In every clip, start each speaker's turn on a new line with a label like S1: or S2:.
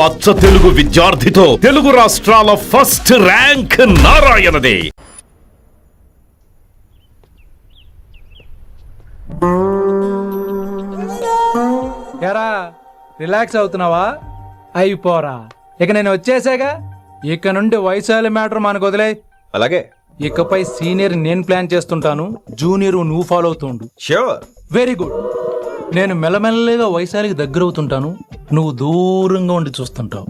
S1: అచ్చ తెలుగు విద్యార్థితో తెలుగు రాష్ట్రాల first rank నారాయణదే.
S2: ఎరా రిలాక్స్ అవుతున్నావా? అయిపోరా, ఇక నేను వచ్చేసాగా. ఇక నుండి వైశాలి మ్యాటర్ మనకు వదిలే.
S3: అలాగే.
S2: ఇకపై సీనియర్ నేను ప్లాన్ చేస్తుంటాను, జూనియర్ నువ్వు ఫాలో అవుతుండు.
S3: ష్యూర్.
S2: Very good. నేను మెల్లమెల్లగా వైశాలికి దగ్గర అవుతుంటాను, నువ్వు దూరంగా ఉండి చూస్తుంటావు.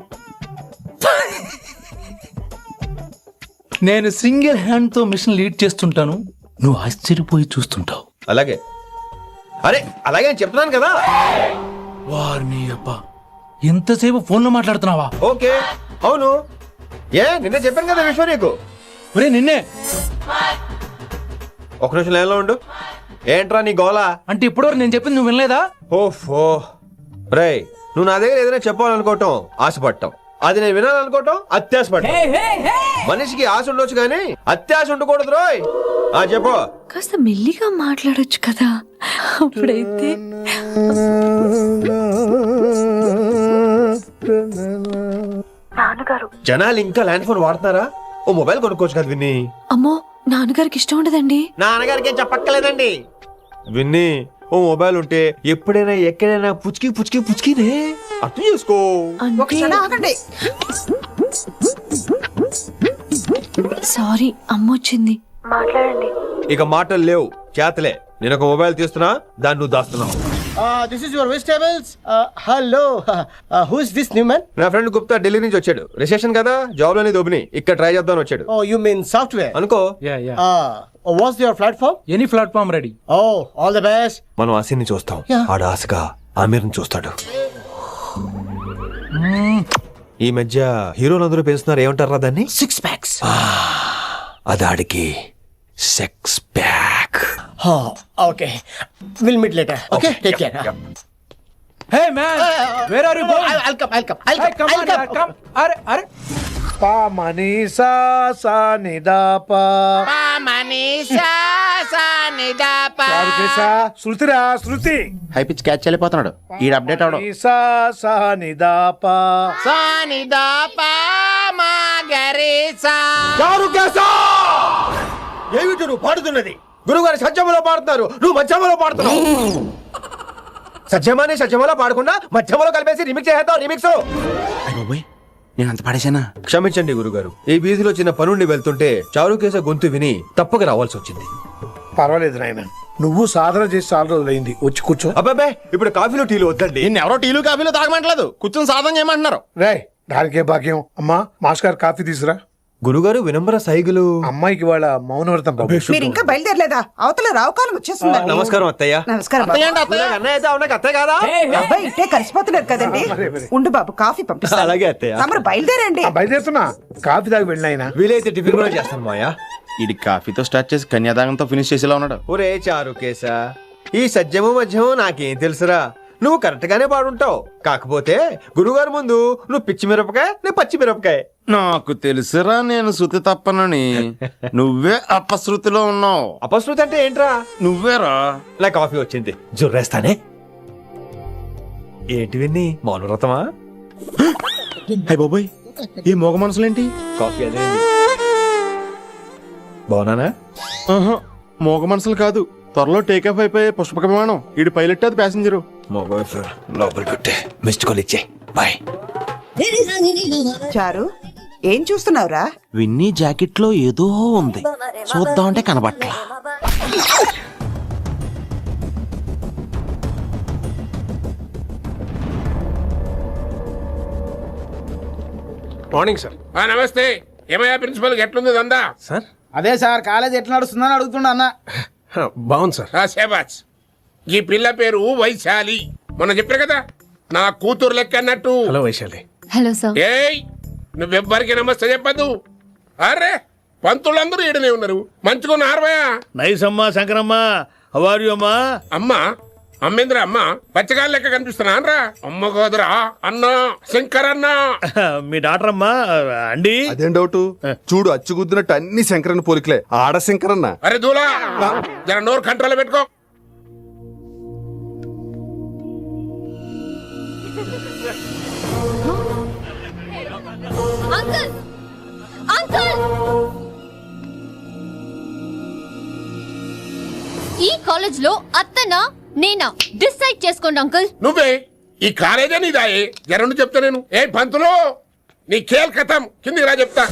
S2: నేను సింగిల్ హ్యాండ్ తో మిషన్ లీడ్ చేస్తుంటాను, నువ్వు ఆశ్చర్యపోయి చూస్తుంటావు.
S3: అలాగే. అరే అలాగే అని చెప్తున్నాను కదా.
S2: వారిని అబ్బా, ఎంతసేపు ఫోన్లో మాట్లాడుతున్నావా?
S3: ఓకే, అవును. నిన్నే చెప్పాను కదా విశ్వ నీకు.
S2: ఒరే నిన్నే.
S3: ఒక నిమిషం లైన్లో ఉండు. ఏంట్రా నీ గోలా?
S2: అంటే ఇప్పటివరకు నేను చెప్పింది నువ్వు వినలేదా?
S3: ఓఫో రేయ్, నువ్వు నా దగ్గర ఏదైనా చెప్పాలనుకోవటం ఆశపడటం, అది నేను వినాలనుకోవటం అత్యాశపడటం. మనిషికి ఆశ ఉండొచ్చు కానీ అత్యాశ ఉండకూడదు రోయ్. చెప్పు.
S4: కాస్త మెల్లిగా మాట్లాడొచ్చు కదా, అప్పుడైతే. నాన్నగారు,
S3: జనాలు ఇంకా ల్యాండ్ ఫోన్ వాడుతున్నారా? ఓ మొబైల్ కొనుక్కోవచ్చు కదా విన్ని.
S4: అమ్మో నాన్నగారికి ఇష్టం ఉండదండి.
S3: నాన్నగారికి ఏం చెప్పక్కర్లేదండి. విన్ని, ఓ మొబైల్ ఉంటే ఎప్పుడైనా ఎక్కడైనా పుచ్చుకి పుచ్చుకి పుచ్చుకినే అర్థం చేసుకో.
S4: సారీ, అమ్మొచ్చింది. మాట్లాడండి.
S3: ఇక మాటలు లేవు, చేతలే. నేను ఒక మొబైల్ తీస్తున్నా, దాన్ని నువ్వు దాస్తున్నావు.
S5: This is your vegetables. Hello. Who is this new man?
S3: నా ఫ్రెండ్ గుప్తా ఢిల్లీ నుంచి వచ్చాడు. రిసెషన్ కదా, జాబ్ లోని దొబ్బిని ఇక్కడ ట్రై చేద్దాం వచ్చాడు.
S5: Oh, you mean software?
S3: అనుకో.
S5: What's your platform?
S2: Any platform ready.
S5: Oh, all the best.
S3: మనం ఆసిని చూస్తాం, ఆడ ఆశగా ఆమీర్ చూస్తాడు. ఈ మధ్య హీరోలందరూ పెంచుతున్నారు, ఏమంటారా దాన్ని?
S5: 6 packs.
S3: అది ఆడికి six pack.
S5: Oh, okay. We'll meet later. Okay, take care.
S2: Hey man, where are you going?
S5: I'll come.
S2: Hey, come on, yaar, come. అరే
S6: పా మనీసా సా నిదాపా శృతిరా శృతి
S5: హై పిచ్ క్యాచ్ వెళ్ళిపోతున్నాడు. ఈ అప్డేట్ అవడం.
S6: మనీసా సా నిదాపా
S3: ఏమిటి నువ్వు పాడుతున్నది? గురుగారు సత్యములో పాడుతున్నారు, నువ్వు మధ్యమలో పాడుతున్నావు. సత్యమాని సత్యమలో పాడకుండా మధ్యమలో కలిపేసి రిమిక్స్ చేస్తావు. రిమిక్స్
S5: నేను అంత పాడేశానా?
S3: క్షమించండి గురుగారు, ఈ వీధిలో చిన్న పనుండి వెళ్తుంటే చారుకేశ గొంతు విని తప్పక రావాల్సి వచ్చింది.
S6: పర్వాలేదు నాయన, నువ్వు సాధన చేసి చాలా రోజులైంది, వచ్చి కూర్చో.
S3: అబ్బాబే, ఇప్పుడు కాఫీలో టీలు వద్దండి.
S5: ఎవరో టీలు కాఫీలు తాగమంటలేదు, కూర్చొని సాధన చేయమంటున్నారు.
S6: రే దానికే భాగ్యం. అమ్మా మాస్ గారు కాఫీ తీసురా.
S3: గురుగారు వినమ్ర సైగులు.
S6: అమ్మాయికి వాళ్ళ మౌనవ్రతం బాబు.
S7: మీరు ఇంకా బయలుదేరలేదా? అవతల రావుకాలం వచ్చేస్తుంది.
S3: నమస్కారం అత్తయ్య.
S7: నమస్కారం.
S3: అత్తయ్య కాదా?
S7: అబ్బాయి ఇట్టే కలిసిపోతున్నారు కదండి. ఉండు బాబు, కాఫీ పంపిస్తా.
S3: అలాగే అత్తయ్య.
S7: తమరు బయలుదేరండి.
S6: బయలుదేరుతున్నా, కాఫీ తాగి వెళ్ళినాయన.
S3: వీలైతే టిఫిన్ కూడా చేస్తాను మాయా.
S5: ఇది కాఫీతో స్టార్ట్ చేసి కన్యాదానంతో ఫినిష్ చేసేలా ఉన్నాడు.
S3: ఒరే చారుకేశ, ఈ సత్యము మధ్యము నాకేం తెలుసురా? నువ్వు కరెక్ట్ గానే పాడుంటావు, కాకపోతే గురుగారు ముందు నువ్వు పిచ్చి మిరపకాయ, నేను పచ్చి మిరపకాయ.
S5: నాకు తెలుసురా నేను శృతి తప్పనని. నువ్వే అపశృతిలో ఉన్నావు.
S3: అపశృతి అంటే ఏంట్రా?
S5: నువ్వేరా.
S3: నా కాఫీ వచ్చింది, జుర్రేస్తానే. ఏంటి విన్ని, మౌనవ్రతమా?
S5: హై బాబోయ్, ఈ మోగ మనసులేంటి?
S3: కాఫీ అదే. బాగున్నానా?
S5: మోగ మనసులు కాదు, త్వరలో టేకాఫ్ అయిపోయే పుష్పక విమానం. ఈడు పైలట్, అది ప్యాసింజరు.
S3: లోపల కొట్టే మిస్డ్ కాల్ ఇచ్చే. బాయ్.
S7: చారు, ఏం చూస్తున్నావురా?
S5: విన్నీ జాకెట్ లో ఏదో ఉంది, చూద్దామంటే కనబట్లా.
S6: Morning sir.
S8: నమస్తే. ఏమయ్యా ప్రిన్సిపల్, ఎట్లుంది దందా?
S6: సార్
S9: అదే సార్, కాలేజ్ ఎట్లా నడుస్తుందని అడుగుతున్నా అన్న.
S6: బాగుంది సార్.
S8: శేబాజ్. ఈ పిల్ల పేరు వైశాలి, మొన్న చెప్పారు కదా, నా కూతురు లెక్క అన్నట్టు.
S6: హలో వైశాలి.
S4: Hello sir.
S8: ఏయ్, నువ్వెవ్వరికి నమస్తే చెప్పదు. అరే పంతులందరూ ఈడనే ఉన్నారు, మంచుకున్న ఆర్వయా.
S6: నైస్ అమ్మా శంకరమ్మ. హౌ ఆర్ యు అమ్మా?
S8: అమ్మా అమ్మేంద్ర, అమ్మ పచ్చగాళ్ళ లెక్క కనిపిస్తున్నా అనరా? అమ్మ గోదరా అన్న, శంకర్ అన్న.
S6: మీ డాక్టర్ అమ్మా అండి.
S10: అదేం డౌట్? చూడు, అచ్చుగుద్దినట్టు అన్ని శంకరన్న పోలికలే. ఆడ శంకరన్న.
S8: అరే దూలా, జర నోరు కంట్రోల్ పెట్టుకో.
S4: కాలేజ్ లో అత్తనా నేనా డిసైడ్ చేసుకోండి అంకుల్.
S8: నువ్వే ఈ కాలేజే నీదాయే జరండు చెప్తా నేను. ఏ పంతులు నీ ఖేల్ కథం కిందికి రా చెప్తా.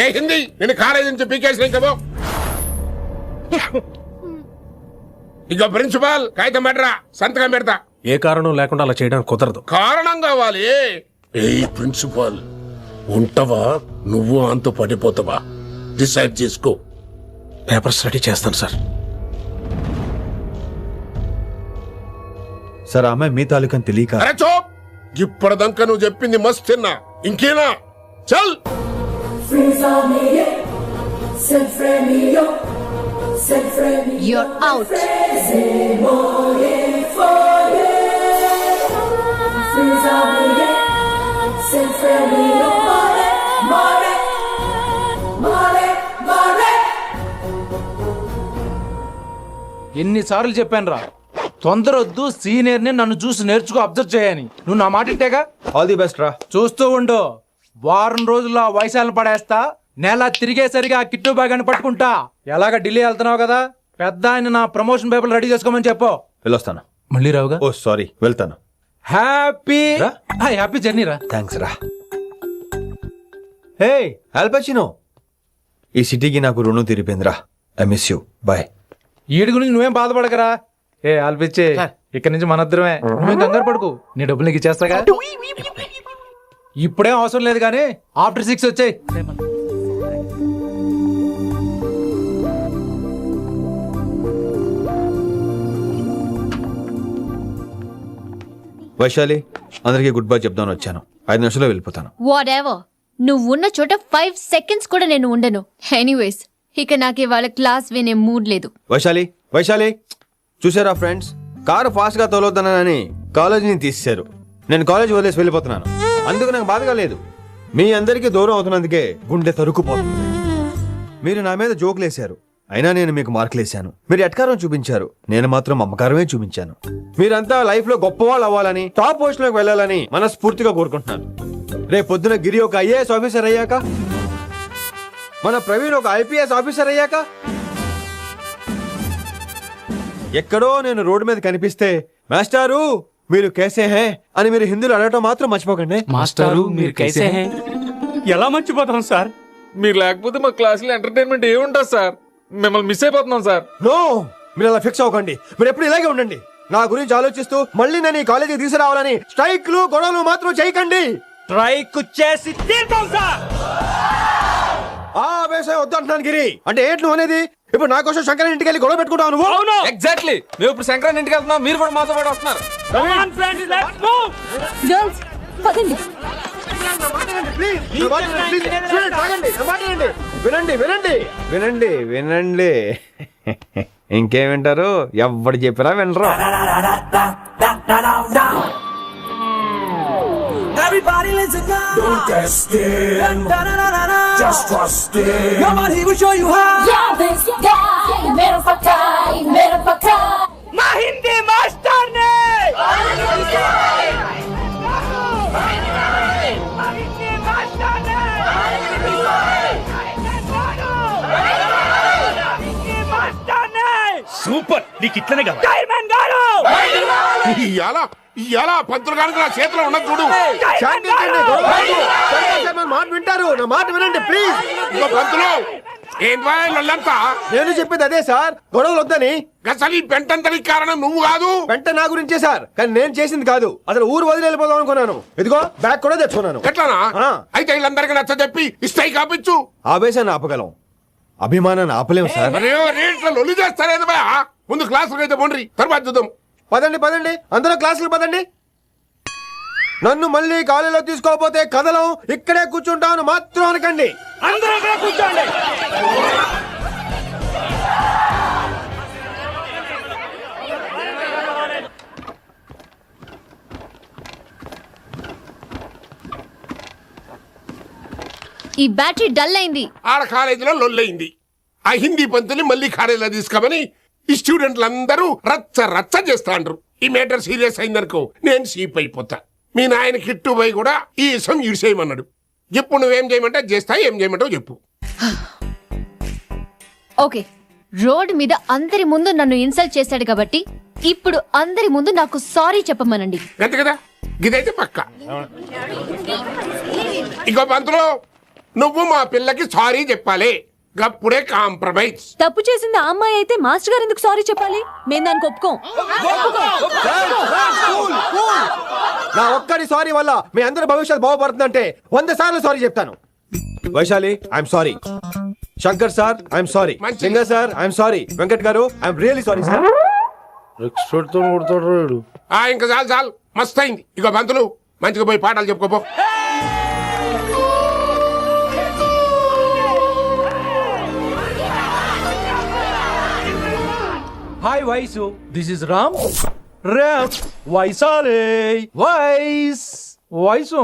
S8: ఏ హిందీ నేను కాలేజీ నుంచి పీకేసిన ఇంకా పో. ఇక ప్రిన్సిపాల్ కాగితం పెట్టరా సంతకం పెడతా.
S2: ఏ కారణం లేకుండా అలా చేయడానికి కుదరదు.
S8: కారణం కావాలి. ఏ ప్రిన్సిపాల్ ఉంటావా నువ్వు అంత పడిపోతావా డిసైడ్ చేసుకో.
S2: పేపర్ స్టడీ చేస్తాను సార్.
S3: సార్ ఆమె మీ తాలూకని తెలియక.
S8: అరే చోప్ ఇప్పటిదాకా నువ్వు చెప్పింది మస్త్ తిన్నా ఇంకేనా చల్.
S4: You're out.
S2: ఎన్నిసార్లు చెప్పాను రా, తొందరొద్దు, సీనియర్ ని నన్ను చూసి నేర్చుకో, అబ్జర్వ్ చేయని. నువ్వు నా మాట ఇంటేగా.
S3: ఆల్ ది బెస్ట్ రా.
S2: చూస్తూ ఉండు, వారం రోజుల్లో ఆ వయసాలను పడేస్తా. నెల తిరిగేసరిగా ఆ కిట్టు బ్యాగ్ పట్టుకుంటా. ఎలాగ ఢిల్లీ వెళ్తున్నావు కదా, పెద్ద ఆయన నా ప్రమోషన్ పేపర్లు రెడీ చేసుకోమని చెప్పు.
S3: వెళ్ళొస్తాను.
S2: మళ్ళీ రావుగా.
S3: ఓ సారీ, వెళ్తాను.
S2: హ్యాపీ జర్నీ రా.
S3: థ్యాంక్స్ రా. హే ఆల్పచినో, ఈ సిటీకి నాకు రుణం తీరిపోయిందిరా. I miss you. బాయ్.
S2: ఈడి గురించి నువ్వేం బాధపడకరా. ఏ ఆల్పిచ్చే, ఇక్కడి నుంచి మనద్దరమే. నువ్వేం కంగారు పడుకు, నీ డబ్బులు నీకు ఇచ్చేస్తాగా. ఇప్పుడేం అవసరం లేదు కానీ ఆఫ్టర్ 6 వచ్చాయి.
S3: వైశాలి, అందరికీ గుడ్ బై చెప్దామని వచ్చాను. 5 నిమిషాల్లో వెళ్ళిపోతాను.
S4: Whatever. నువ్వు ఉన్న చోట 5 seconds కూడా నేను ఉండను. ఎనీవేస్, ఇక నాకు ఇవాళ క్లాస్ వినే మూడ్ లేదు.
S3: వైశాలి, వైశాలి, చూసారా ఫ్రెండ్స్, కారు ఫాస్ట్ గా తోలొద్దనని కాలేజీని తీసేశారు. నేను కాలేజీ వదిలేసి వెళ్ళిపోతున్నాను. అందుకు నాకు బాధగా లేదు. మీ అందరికీ దూరం అవుతున్నందుకే గుండె తరుక్కుపోతుంది. మీరు నా మీద జోకులేశారు, అయినా నేను మీకు మార్కులేశాను. మీరు ఎట్కారం చూపించారు, నేను మాత్రం అమ్మకారమే చూపించాను. మీరంతా లైఫ్ లో గొప్పవాళ్ళు అవ్వాలని, టాప్ పొజిషన్ లోకి వెళ్ళాలని మనస్ఫూర్తిగా కోరుకుంటున్నాను. రేపు పొద్దున గిరి ఒక ఐఏఎస్ ఆఫీసర్ అయ్యాక, మన ప్రవీణ్ ఒక ఐపీఎస్ ఆఫీసర్ అయ్యాక, ఎక్కడో నేను రోడ్డు మీద కనిపిస్తే మాస్టారు మీరు కేసే హే అని మీరు హిందీలో అడగటం మాత్రం మర్చిపోకండి.
S2: మాస్టారు మీరు కైసే హై?
S11: ఎలా మర్చిపోతాం సార్? మీరు లేకపోతే మా క్లాసులో ఎంటర్టైన్మెంట్ ఏముంటుంది సార్? మిమ్మల్ని మిస్ అయిపోతున్నాం సార్.
S3: నో, మీరు అలా ఫిక్స్ అవ్వకండి. మీరు ఎప్పుడు ఇలాగే ఉండండి. నా గురించి ఆలోచిస్తూ మళ్ళీ నేను ఈ కాలేజీకి తీసుకురావాలని స్ట్రైక్లు గొడవలు మాత్రం చేయకండి.
S11: స్ట్రైక్ చేసి తీరుతాం సార్.
S3: ఆ వేసే వద్దు అంటున్నాను గిరి. అంటే ఏంటి నువ్వు అనేది? ఇప్పుడు నా కోసం శంకర్ ఇంటికి వెళ్ళి గొడవ పెట్టుకుంటావు నువ్వు?
S11: అవును, ఎగ్జాక్ట్లీ. మేము ఇప్పుడు శంకరన్ ఇంటికి వెళ్తున్నాం, మీరు కూడా మాతో పాటు వస్తున్నారు.
S4: Girls, పదండి.
S3: వినండి వినండి వినండి వినండి. ఇంకేం వింటారు? ఎవడు చెప్పినా వినరు.
S9: Everybody listen now. Don't test it. Just trust it. Come on, he will show you how. మా హిందీ మాస్టర్ నే.
S1: సూపర్, నీకు ఇట్లనే కదా.
S8: ఇయాలా పంతులు కనుక నా చేతిలో ఉన్నది చూడు.
S3: మాట వింటారు, నా మాట వినండి ప్లీజ్.
S8: ఇదిగో పంతులు, ఏంటంతా?
S3: నేను చెప్పేది అదే సార్, గొడవలు వద్దని.
S8: అసలు ఈ పెంటంతరికి కారణం నువ్వు కాదు.
S3: వెంట నా గురించే సార్, కానీ నేను చేసింది కాదు. అసలు ఊరు వదిలి వెళ్ళిపోదాం అనుకున్నాను. ఇదిగో బ్యాగ్ కూడా తెచ్చుకున్నాను.
S8: ఎట్లానా? అయితే వీళ్ళందరికీ నచ్చ చెప్పి స్ట్రైక్ ఆపించు.
S3: ఆవేశాన్ని ఆపగలం, అభిమానాన్ని ఆపలేం సార్.
S8: రేట్ల లొల్లి చేస్తారేది బా. ముందు క్లాసులకు అయితే పోండి, తర్వాత చూద్దాం.
S3: పదండి పదండి, అందరూ క్లాసులకు పదండి. నన్ను మళ్ళీ కాలేజీలో తీసుకోకపోతే కదలం, ఇక్కడే కూర్చుంటాను మాత్రం అనకండి.
S11: అందరూ ఇక్కడ కూర్చోండి.
S4: ఈ బ్యాటరీ డల్ అయింది.
S8: ఆడ కాలేజీలో లొల్లయింది. ఆ హిందీ పంతుని మళ్ళీ కాలేజీలో తీసుకోమని ఈ స్టూడెంట్లందరూ రచ్చ రచ్చ చేస్తాండ్రు. ఈ మేటర్ సీరియస్ అయిందనుకో నేను సీప్ అయిపోతా. మీ నాయన కిట్టు పోయి కూడా ఈ విషయం ఇడిసేయమన్నాడు. ఇప్పుడు నువ్వేం చేయమంటే చేస్తా, ఏం చేయమంటావు చెప్పు.
S4: ఓకే, రోడ్ మీద అందరి ముందు నన్ను ఇన్సల్ట్ చేశాడు కాబట్టి ఇప్పుడు అందరి ముందు నాకు సారీ చెప్పమనండి.
S8: అంతే కదా, ఇదైతే పక్క. ఇంకో పంతులు, నువ్వు మా పిల్లకి సారీ చెప్పాలి. గప్పుడే కాంప్రమైజ్.
S12: తప్పు చేసింది ఆ అమ్మాయి అయితే మాస్టర్ గారు ఎందుకు సారీ చెప్పాలి? మేము దానికి ఒప్పుకోం.
S3: నా ఒక్కడి సారీ వల్ల మీ అందరి భవిష్యత్తు బాగుపడుతుందంటే 100 సార్లు సారీ చెప్తాను. Vaishali, I'm sorry. Shankar sir, I'm sorry.
S8: మంచిది.
S3: లింగ సార్, ఐఎమ్ సారీ. వెంకట్ గారు, I'm really sorry sir.
S6: Expect తో కొడతాడు.
S8: ఇంకా చాలు చాలు, మస్తు అయింది. ఇగో పంతులు, మంచిగా పోయి పాఠాలు చెప్పుకోపో.
S2: Hi Vaishu, this is Ram. Ram వైసాలే. వైస్ వైసు,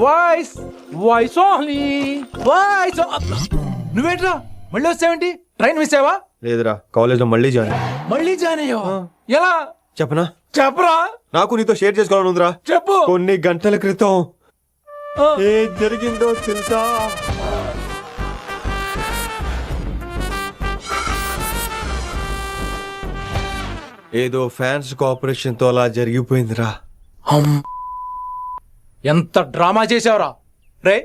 S2: వైస్ వైసోలి వైస్. నువ్వేంట్రా మళ్ళీ వచ్చావేంటి? ట్రైన్ మిస్ అయ్యావా?
S3: లేదురా, కాలేజ్ లో మళ్ళీ జాయిన్.
S2: మళ్ళీ జాయిన్ అయ్యావా? ఎలా
S3: చెప్పనా?
S2: చెప్పరా.
S3: నాకు నీతో షేర్ చేసుకోవాలని ఉందిరా.
S2: చెప్పు.
S3: కొన్ని గంటల క్రితం ఏం జరిగిందో తెలుసా? ఏదో ఫ్యాన్స్ కోఆపరేషన్ తో అలా జరిగిపోయిందిరా.
S2: ఎంత డ్రామా చేసావురా రే.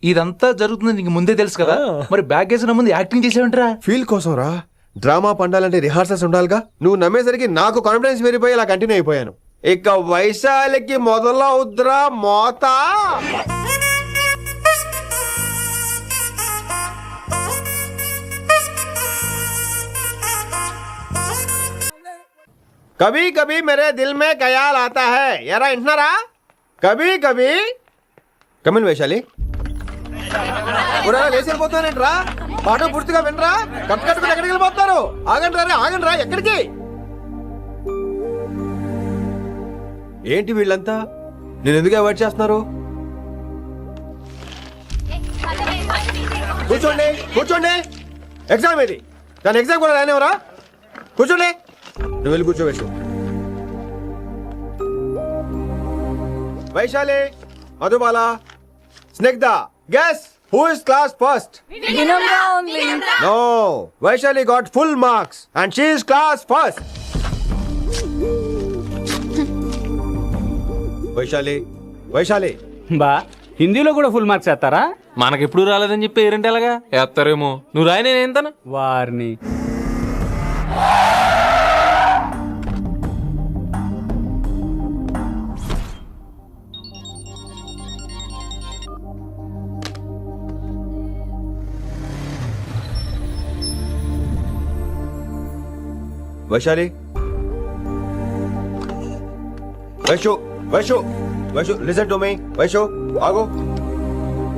S2: ఇదంతా జరుగుతుంది నీకు ముందే తెలుసు కదా, మరి బ్యాగ్ వేసిన ముందు యాక్టింగ్ చేసావంటరా?
S3: ఫీల్ కోసం రా. డ్రామా పండాలంటే రిహార్సల్స్ ఉండాలిగా. నువ్వు నమ్మేసరికి నాకు కాన్ఫిడెన్స్ పెరిగిపోయి అలా కంటిన్యూ అయిపోయాను. ఇక వైశాలికి మొదలవుద్రా మోత. కభీ కభీ మేరే దిల్ మే ఖయాల్ ఆతా హై. ఎరా ఇంటున్నారా? కభీ కభీ. కమిన్ వైశాలి. లేచిపోతానంట్రా. పాట పూర్తిగా వినరా? కట్టుకట్టుకుని ఎక్కడికి వెళ్ళిపోతారు? ఆగండి రా, ఆగండి రా. ఎక్కడికి? ఏంటి వీళ్ళంతా? నేను ఎందుకు అవాయిడ్ చేస్తున్నారు? కూర్చోండి, కూర్చోండి. ఎగ్జామ్ ఏది? దాని ఎగ్జామ్ కూడా రానివరా? కూర్చోండి. నువ్వు వెళ్ళి కూర్చోవేసు. Vaishali, Madhubala, Snigdha, guess who is class first? No, Vaishali got full marks and she is class first. Vaishali, Vaishali.
S11: బా హిందీలో కూడా ఫుల్ మార్క్స్ వేస్తారా? మనకెప్పుడు రాలేదని చెప్పి ఏరంటే ఎలాగా వేస్తారేమో. నువ్వు రాయి, నేను ఏంతను వారిని.
S3: Vaishali, Vaishu, Vaishu, Vaishu, listen to me. Vaishu, ఆగు.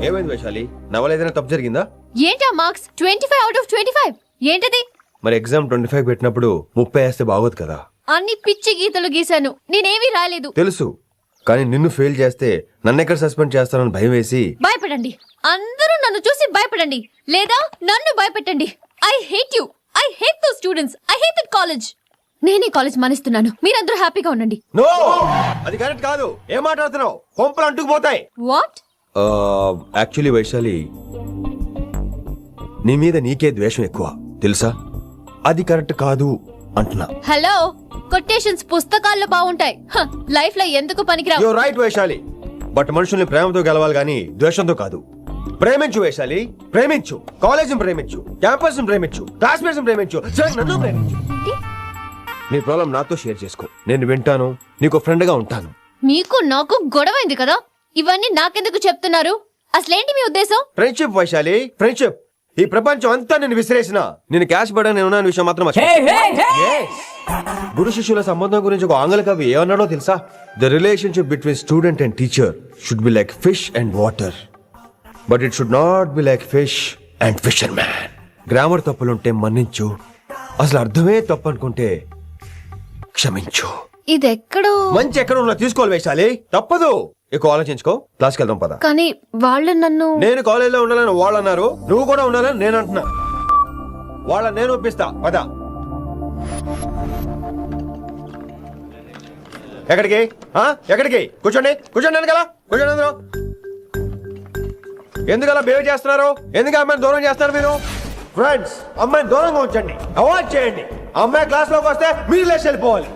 S3: ఏమైంది వైశాలి? నా వల్ల ఏదైనా తప్పు జరిగిందా?
S4: ఏంటా మార్క్స్? 25 out of 25 ఏంటది?
S3: మరి ఎగ్జామ్ 25 పెట్టినప్పుడు 30 వేస్తే బాగోదు కదా?
S4: అన్ని పిచ్చి గీతలు గీశాను, నేనేమీ రాలేదు.
S3: తెలుసు, కానీ నిన్ను ఫెయిల్ చేస్తే నన్నెక్కడ సస్పెండ్ చేస్తానని భయం వేసి.
S4: భయపడండి, అందరూ నన్ను చూసి భయపడండి, లేదా నన్ను భయపెట్టండి. I hate you. I hate those students. I hate that college. నేనే కాలేజ్ మానేస్తున్నాను. మీరందరూ హ్యాపీగా ఉండండి.
S3: నో, అది కరెక్ట్ కాదు. ఏం మాట్లాడుతున్నావు? కొంపలు అంటుకుపోతాయి.
S4: వాట్?
S3: యాక్చువల్లీ వైశాలి, నీ మీద నీకే ద్వేషం ఎక్కువ తెలుసా? అది కరెక్ట్ కాదు అంటున్నా.
S4: హలో, కొటేషన్స్ పుస్తకాల్లో బాగుంటాయి, లైఫ్ లో ఎందుకు పనికిరావు.
S3: యు రైట్ వైశాలి, బట్ మనుషుల్ని ప్రేమతో గెలవాలి గాని ద్వేషంతో కాదు. ప్రేమించు వైశాలి, ప్రేమించు. కాలేజ్ ప్రేమించు, క్యాంపస్ ప్రేమించు, క్లాస్మేట్స్ ప్రేమించు, నన్ను ప్రేమించు. నీ ప్రాబ్లం నాతో షేర్ చేసుకో. నేను వింటాను, నీకు ఫ్రెండ్ గా ఉంటాను.
S4: మీకు నాకు గొడవైంది కదా, ఇవన్నీ నాకెందుకు చెప్తున్నారు? అసలేంటి మీ ఉద్దేశం?
S3: Friendship Vaishali, friendship. ఈ ప్రపంచం అంతా నేను విసిరేసిన నేను క్యాష్ పడని ఉన్న విషయం మాత్రం గురు శిష్యుల సంబంధం గురించి ఒక ఆంగ్ల కవి ఏమన్నాడో తెలుసా? The relationship between student and teacher should be like fish and water, but it should not be like fish and fisherman. Grammar తప్పులుంటే మన్నించు, అసలు అర్థమే తప్పు అనుకుంటే క్షమించు.
S4: ఇది ఎక్కడో
S3: మంచి ఎక్కడ ఉన్నా తీసుకోవాలి వైశాలి, తప్పదు. ఎక్కువ ఆలోచించుకో, క్లాస్కి వెళ్దాం పద.
S4: కానీ వాళ్ళు నన్ను.
S3: నేను కాలేజీలో ఉండాలని వాళ్ళు అన్నారు, నువ్వు కూడా ఉండాలని నేను అంటున్నా. వాళ్ళని నేను ఒప్పిస్తా, పద. ఎక్కడికి? ఎక్కడికి? కూర్చోండి, కూర్చోండి. ఎందుకలా కూర్చోండి అందరూ. ఎందుకలా బిహేవ్ చేస్తున్నారు? ఎందుకు అమ్మాయిని దూరం చేస్తున్నారు మీరు? ఫ్రెండ్స్ అమ్మాయిని దూరంగా ఉంచండి, అవాయిడ్ చేయండి. అమ్మాయి క్లాస్ లోకి వస్తే మీరు లేచి వెళ్ళిపోవాలి.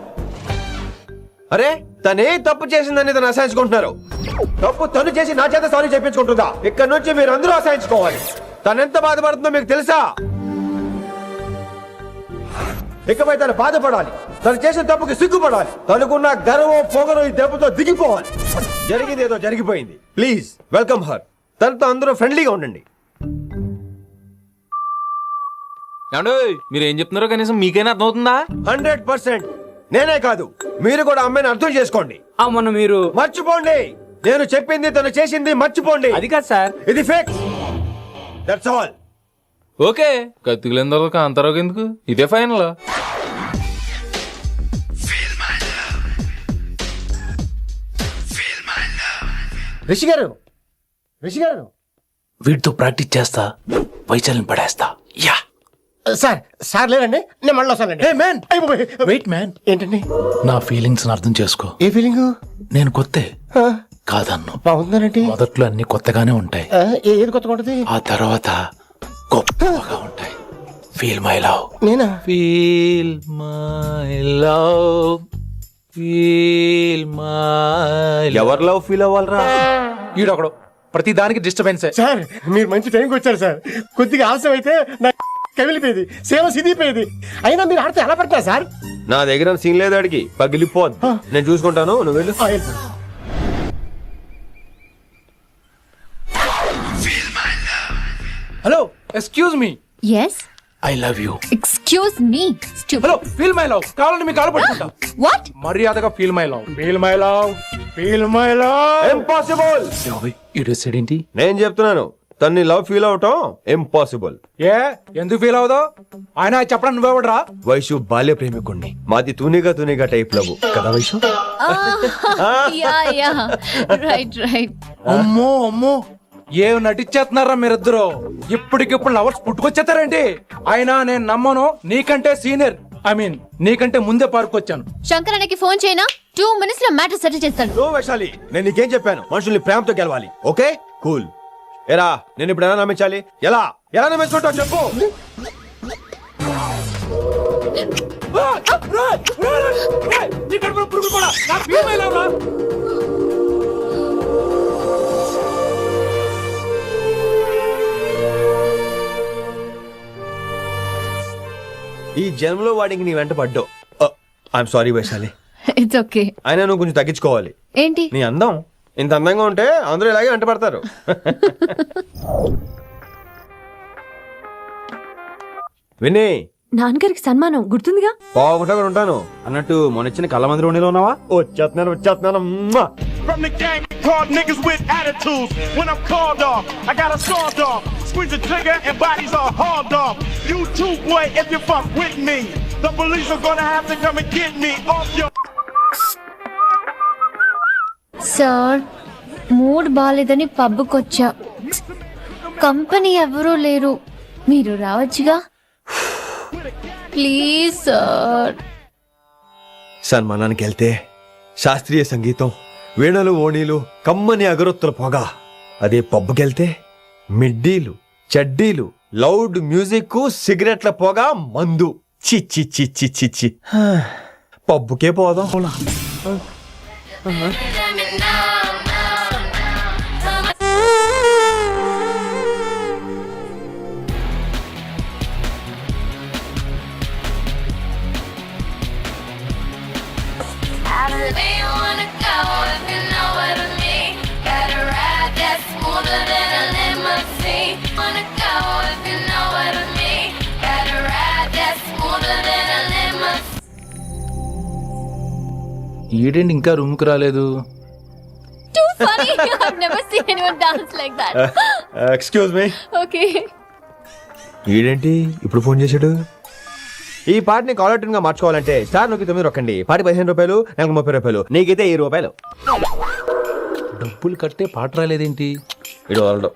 S3: అరే తనే తప్పు చేసిందని తను అసహించుకుంటున్నారు. తప్పు తను చేసి నా చేత సారీ చెప్పించుకుంటుందా? ఇక్కడ నుంచి మీరు అందరూ అసహించుకోవాలి. తను ఎంత బాధపడుతుందో మీకు తెలుసా? ఇకపై తను బాధపడాలి, తను చేసిన తప్పుకి సిగ్గుపడాలి. తనకున్న గర్వం పొగరు ఈ దెబ్బతో దిగిపోవాలి. జరిగింది ఏదో జరిగిపోయింది. Please welcome her. తనతో అందరూ ఫ్రెండ్లీగా ఉండండి.
S11: మీరు ఏం చెప్తున్నారో కనీసం మీకైనా అర్థమవుతుందా?
S3: 100%. నేనే కాదు, మీరు కూడా అమ్మాయిని అర్థం చేసుకోండి.
S11: మొన్న మీరు
S3: మర్చిపోండి. నేను చెప్పింది తను చేసింది మర్చిపోండి.
S11: అది కాదు సార్,
S3: ఇది ఫేక్. That's all.
S11: ఓకే, కత్తిలేని తర్వాత కాంతారావు ఎందుకు? ఇదే ఫైనల్.
S6: రిషి గారు, రిషి గారు,
S2: వీటితో ప్రాక్టీస్ చేస్తా, వైశాల్యం పడేస్తా. యా
S6: సార్ సార్ లేరండి, నేను మళ్ళీ వస్తానండి.
S2: వెయిట్ మ్యాన్,
S6: ఏంటండి?
S2: నా ఫీలింగ్స్ అర్థం చేసుకో.
S6: ఏ ఫీలింగ్?
S2: నేను కొత్తే కాదన్ను.
S6: బాగుందనండి.
S2: మొదట్లో అన్ని కొత్తగానే ఉంటాయి,
S6: ఏది కొత్తగా ఉంటది?
S2: ఆ తర్వాత గొప్పగా ఉంటాయి. Feel my love.
S6: నేనా?
S2: Feel my love, feel my.
S3: ఎవరి లవ్ ఫీల్ అవ్వాలరా?
S2: ఈడొకడు ప్రతి దానికి డిస్టర్బెన్స్.
S6: సార్ మీరు మంచి టైంకి వచ్చారు సార్. కొద్దిగా ఆలస్యం అయితే నా కమిలిపోయేది, సేవ సిదిపోయేది. అయినా మీరు ఆడితే ఎలా పడతారు సార్?
S3: నా దగ్గర సీన్ లేదు, అడిగి పగిలిపోద్ది. నేను చూసుకుంటాను, నువ్వు వెళ్ళు.
S2: Hello, excuse me.
S4: Yes,
S2: I love you.
S4: Excuse me.
S2: Hello, feel my love. కావాలంటే మీకు కాలు పట్టుకుంటా.
S4: వాట్?
S2: మర్యాదగా feel my love.
S6: Feel my love, feel my love.
S3: Impossible.
S2: ఏంటి?
S3: నేను చెప్తున్నాను, తన్ని లవ్ ఫీల్ అవటం ఇంపాసిబుల్.
S2: ఏ ఎందుకు ఫీల్ అవదో? ఆయన చెప్పడం నువ్వెవడరా?
S3: వైషు బాల్య ప్రేమికుణ్ణి. మాది తూనిగా తూనిగా టైప్ లవ్ కదా Vaishu?
S4: Yeah yeah, right right.
S2: అమ్మో అమ్మో, ఏం నటించేస్తున్నారా మీరిద్దరు? ఇప్పటికిప్పుడు లవర్స్ పుట్టుకొచ్చేస్తారేంటి? అయినా నేను నమ్మను. నీకంటే సీనియర్, ఐ మీన్ నీకంటే ముందే పార్కొచ్చాను.
S4: శంకరానికి ఫోన్ చేయనా? 2 minutes లో మ్యాటర్ సెటిల్ చేస్తాను.
S3: ఓ వైశాలి, నేను నీకేం చెప్పాను? మనుషుల్ని ప్రేమతో గెలవాలి. Okay cool. ఎరా నేను ఇప్పుడు ఎలా నమ్మించాలి? ఎలా ఎలా నమ్మించుకుంటావు చెప్పు. ఈ జన్మలో వాడికి నీ వెంట పడ్డావు. I'm sorry Vaishali.
S4: It's okay.
S3: అయినా నువ్వు కొంచెం తగ్గించుకోవాలి.
S4: ఏంటి?
S3: నీ అందం ఇంత అందంగా ఉంటే అందరూ ఇలాగే వెంట పడతారు. విని
S12: నాన్నగారికి సన్మానం గుర్తుందిగా?
S3: బాగుంటా ఉంటాను అన్నట్టు మొన్న కళ్ళ మందిలో ఉన్నావా? వచ్చేస్తున్నాను.
S9: From the gang called niggas with attitudes. When I'm called off, I got a sawed off. Squeeze the trigger and bodies are hauled off. You too, boy, if you fuck with me. The police are gonna have to come and get me off your.
S4: Sir, mood బాలేదని పబ్కొచ్చా. Company ఎవరూ లేరు, మీరు రావచ్చుగా. Please sir.
S3: సన్మానానికి వెళ్తే శాస్త్రీయ సంగీతం, వీణలు, ఓణీలు, కమ్మని అగరొత్తుల పొగ. అదే పబ్బుకెళ్తే మిడ్డీలు, చడ్డీలు, లౌడ్ మ్యూజిక్, సిగరెట్ల పొగ, మందు. చిచ్చి చిచ్చి చిచ్చి. పబ్బుకే పోదాం.
S2: ఈడేంటి ఇంకా రూమ్ కు రాలేదు?
S4: Too funny. I've never seen anyone dance like that.
S3: Excuse me.
S4: Okay.
S3: ఈడేంటి ఇప్పుడు ఫోన్ చేశాడు? ఈ పాటని కాలర్ ట్యూన్ గా మార్చుకోవాలంటే స్టార్ నొక్కి 9 రొక్కండి. పాటి 15 రూపాయలు, నెలకు 30 రూపాయలు. నీకైతే 10 రూపాయలు.
S2: డబ్బులు కట్టే పాట రాలేదేంటి?
S3: ఇడు వాళ్ళు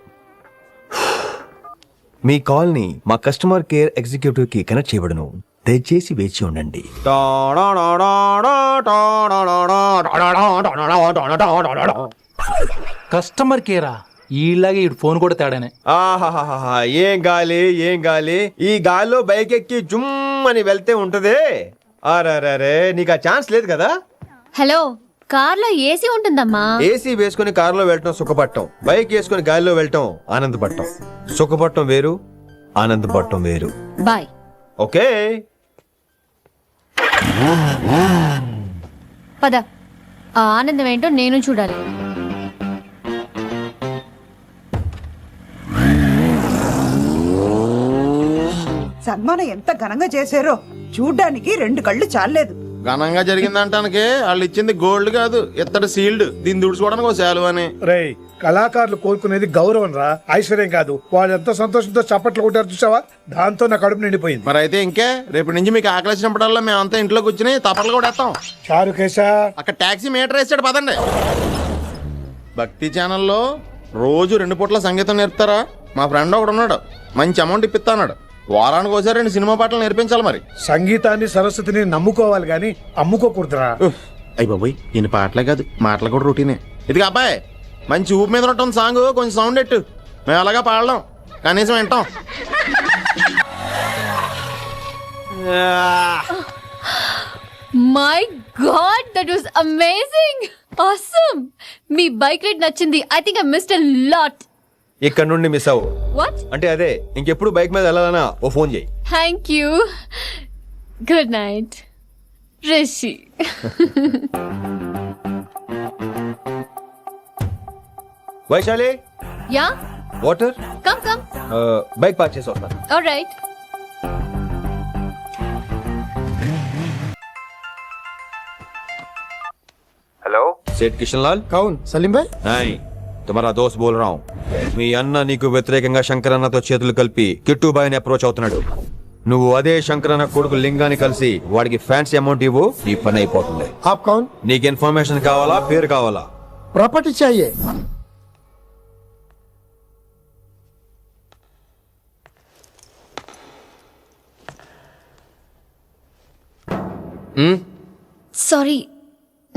S3: మీ కాల్ ని మా కస్టమర్ కేర్ ఎగ్జిక్యూటివ్ కి కనెక్ట్ చేయబడును. దయచేసి వేచి ఉండండి.
S2: కస్టమర్ కేరా? ఈలాగే ఈ ఫోన్ కూడా తేడానే.
S3: ఆహాహాహా, ఏం గాలి ఏం గాలి. ఈ గాలిలో బైక్ ఎక్కి జుమ్ అని వెళ్తే ఉంటదే. అరే నీకు ఆ ఛాన్స్ లేదు కదా.
S4: హలో, కార్లో ఏసీ ఉంటుందమ్మా.
S3: ఏసీ వేసుకుని కారులో వెళ్ళటం సుఖపట్టం, బైక్ వేసుకుని గాలిలో వెళ్ళటం ఆనందపట్టం. సుఖపట్టం వేరు, ఆనందపట్టం వేరు.
S4: బాయ్.
S3: ఓకే
S4: పద, ఆ ఆనందం ఏంటో నేను చూడాలి.
S7: సన్మానం ఎంత ఘనంగా చేశారో చూడ్డానికి 2 కళ్ళు చాలలేదు.
S5: ఘనంగా జరిగిందంటానికి వాళ్ళు ఇచ్చింది గోల్డ్ కాదు, ఇత్తడి సీల్డ్. దీన్ని దుడుచుకోవడానికి ఒక శాలువ అని.
S6: రేయ్, కళాకారులు కోరుకునేది గౌరవం రా, ఐశ్వర్యం కాదు. వాళ్ళు ఎంతో సంతోషంతో చప్పట్లు కొట్టారు చూసావా, దాంతో నా కడుపు నిండిపోయింది.
S5: మరి అయితే ఇంకే రేపటి నుంచి మీకు ఆకలిసినప్పుడల్లా మేమంతా ఇంట్లో కూర్చుని తప్పట్లు కూడా వేస్తాం.
S6: చారుకేశా,
S5: అక్కడ టాక్సీ మీటర్ వేసాడు, పదండి. భక్తి ఛానల్లో రోజు 2 పూట్ల సంగీతం నేర్పుతారా? మా ఫ్రెండ్ ఒకడు ఉన్నాడు, మంచి అమౌంట్ ఇప్పిస్తా అన్నాడు. వారానికి ఒకసారి 2 సినిమా పాటలు నేర్పించాలి. మరి
S6: సంగీతాన్ని సరస్వతిని నమ్ముకోవాలి గాని అమ్ముకోకూడదురా.
S5: అయ్యి బాబోయ్, ఈయన పాటలే కాదు మాటలు కూడా రొటీనే. ఇదిగా అబ్బాయి, మంచి ఊపు మీద ఉంటుంది సాంగ్, కొంచెం సౌండ్ ఎట్టు. మేము అలాగా పాడలేం, కనీసం వింటాం.
S4: My god, that was amazing, awesome. మీ బైక్ రైడ్ నచ్చింది. I think I missed a lot.
S3: ఇక్కడ నుండి మిస్ అవ్వు.
S4: వాట్?
S3: అంటే అదే, ఇంకెప్పుడు బైక్ మీద వెళ్ళాలన్నా ఓ ఫోన్ చేయి.
S4: Thank you. Good night Rishi.
S3: Vaishali,
S4: yeah,
S3: water.
S4: Come come.
S3: Bike park చేసి వస్తాను.
S4: ఆల్రైట్.
S3: हेलो, सेठ किशन लाल.
S6: కౌన్ సలీం భాయ్?
S3: नहीं, तुम्हारा दोस्त बोल रहा हूँ. మీ అన్న నీకు వ్యతిరేకంగా శంకరన్నతో చేతులు కలిపి కిట్టుబాయిని అప్రోచ్ అవుతున్నాడు. నువ్వు అదే శంకరన్న కొడుకు లింగాన్ని కలిసి వాడికి ఫ్యాన్సీ అమౌంట్ ఇవ్వు, నీ పని అయిపోతుంది.
S6: ఆప్ కౌన్?
S3: నీకు ఇన్ఫర్మేషన్ కావాలా, పేరు కావాలా?
S6: ప్రాపర్టీ చాయే.
S4: సారీ,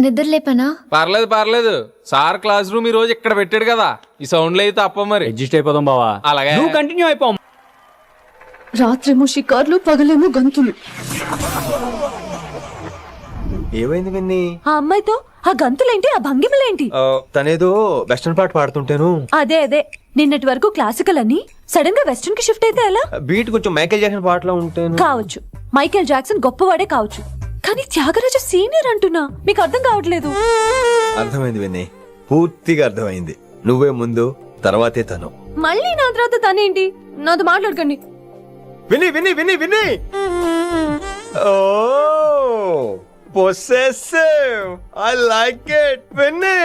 S4: నిద్ర లేపనా?
S11: పర్లేదు. సార్ క్లాస్ రూమ్ ఈ రోజు ఇక్కడ పెట్టాడు కదా, ఈ సౌండ్లు అయితే తప్ప మరి
S2: అడ్జస్ట్ అయిపోదాం బావా.
S11: అలాగే
S2: నువ్వు కంటిన్యూ అయిపో.
S12: రాత్రేమో షికార్లు, పగలేమో గంతులు.
S3: ఏమైంది విన్ని?
S12: ఆ అమ్మాయితో ఆ గంతులేంటి, ఆ భంగిమలేంటి?
S3: తనేదో వెస్టర్న్ పాట పాడుతుంటేను.
S12: అదే నిన్నటి వరకు క్లాసికల్ అని సడన్ గా వెస్టర్న్ కి షిఫ్ట్ అయితే ఎలా?
S3: బీట్ కొంచెం మైకేల్ జాక్సన్ పాటలో ఉంటేను.
S12: కావచ్చు, మైకేల్ జాక్సన్ గొప్పవాడే కావచ్చు, కానీ త్యాగరాజ సీనియర్ అంటున్నా. మీకు అర్థం కావట్లేదు.
S3: అర్థమైంది విన్ని, పూర్తిగా అర్థమైంది. నువ్వే ముందు, తర్వాతే తను.
S12: మళ్ళీ నా తర్వాత తనేంటి? నాతో మాట్లాడకండి.
S3: విని విని విని విని ఓ పొసెసివ్, ఐ లైక్ ఇట్. విని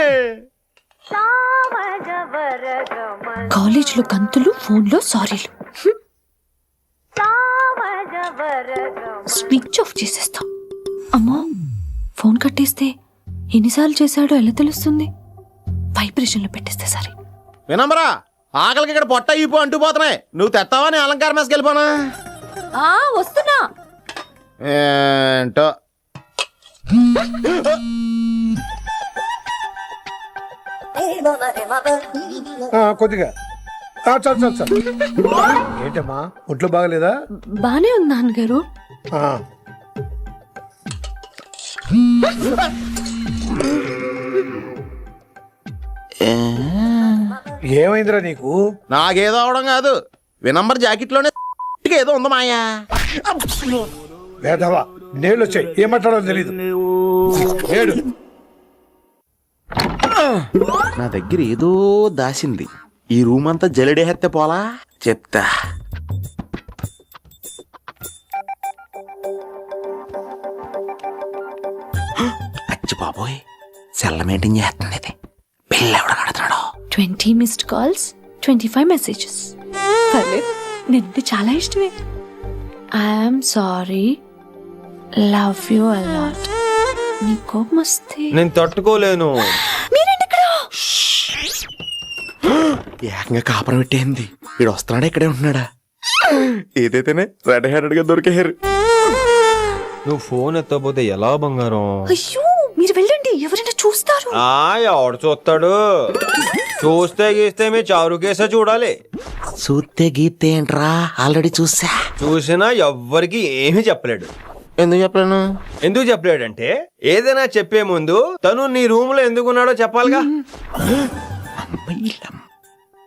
S12: కాలేజ్ లో గంతులు, ఫోన్ లో సారీలు. స్విచ్ ఆఫ్ చేసేస్తాం. అమ్మో, ఫోన్ కట్టేస్తే ఎన్నిసార్లు చేశాడో ఎలా తెలుస్తుంది? వైబ్రేషన్ లో పెట్టేస్తే సరే.
S5: వినమ్రా, ఆకలికి ఇక్కడ పొట్ట ఈపు అంటుపోతున్నాయి. నువ్వు తెస్తావా, నీ అలంకారం వేసుకెళ్ళిపోనా?
S12: వస్తున్నా.
S5: ఏంటో
S6: కొద్దిగా చాలు. ఏంటమ్మా, ఒంట్లో బాగలేదా?
S12: బానే ఉంది నాన్నగారు.
S6: ఏమైందిరా నీకు?
S5: నాకేదో అవడం కాదు, వినంబర్ జాకెట్ లోనే ఏదో ఉంది మాయా.
S6: వేదవా, నేళ్ళు వచ్చాయి, ఏమంటాడో తెలీదు. ఏడు,
S5: నా దగ్గర ఏదో దాసింది. ఈ రూమ్ అంతా జలిడేహెత్తే పోలా, చెప్తా. అచ్చి బాబోయ్, సెల్ల మెయింటైన్ చేస్తుంది ఇది. బిల్ ఎవడ కడతాడో?
S12: 20 మిస్డ్ కాల్స్, 25 మెసేజెస్. పర్లేదు, నిన్ను చాలా ఇష్టమే. I'm sorry, love you a lot. నీ కోపం వస్తే
S3: నేను తట్టుకోలేను.
S12: మీరేంటి ఇక్కడ?
S5: ఏకంగా కాపురం పెట్టేంది. వీడు వస్తున్నాడా, ఇక్కడే ఉంటున్నాడా? ఏదైతేనే రెడ్ హ్యాండెడ్ గా దొరికారు.
S3: నువ్వు ఫోన్ ఎత్తపోతే ఎలా బంగారం?
S12: అయ్యో, మీరు వెళ్ళండి, ఎవరైనా చూస్తారు.
S3: ఎవడు చూస్తాడు? చూస్తే గీస్తే మీ చారు కేసే చూడాలి.
S5: చూస్తే గీతే ఏంట్రా ఆల్రెడీ చూసా.
S3: చూసినా ఎవ్వరికి ఏమీ చెప్పలేడు.
S5: ఎందుకు చెప్పలేను?
S3: ఎందుకు చెప్పలేడంటే ఏదైనా చెప్పే ముందు తను నీ రూమ్ లో ఎందుకున్నాడో చెప్పాలిగా.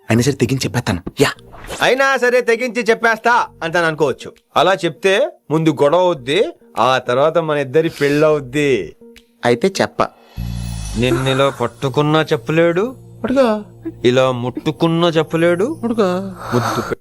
S5: అయినా సరే తెగించి చెప్పేస్తాను. యా,
S3: అయినా సరే తెగించి చెప్పేస్తా అంటాను అనుకోవచ్చు. అలా చెప్తే ముందు గొడవ అవుద్ది, ఆ తర్వాత మన ఇద్దరి పెళ్ళవుద్ది.
S5: అయితే చెప్ప.
S3: నిన్నిలా పట్టుకున్నా చెప్పలేడు, ఇలా ముట్టుకున్నా చెప్పలేడు, ముద్దు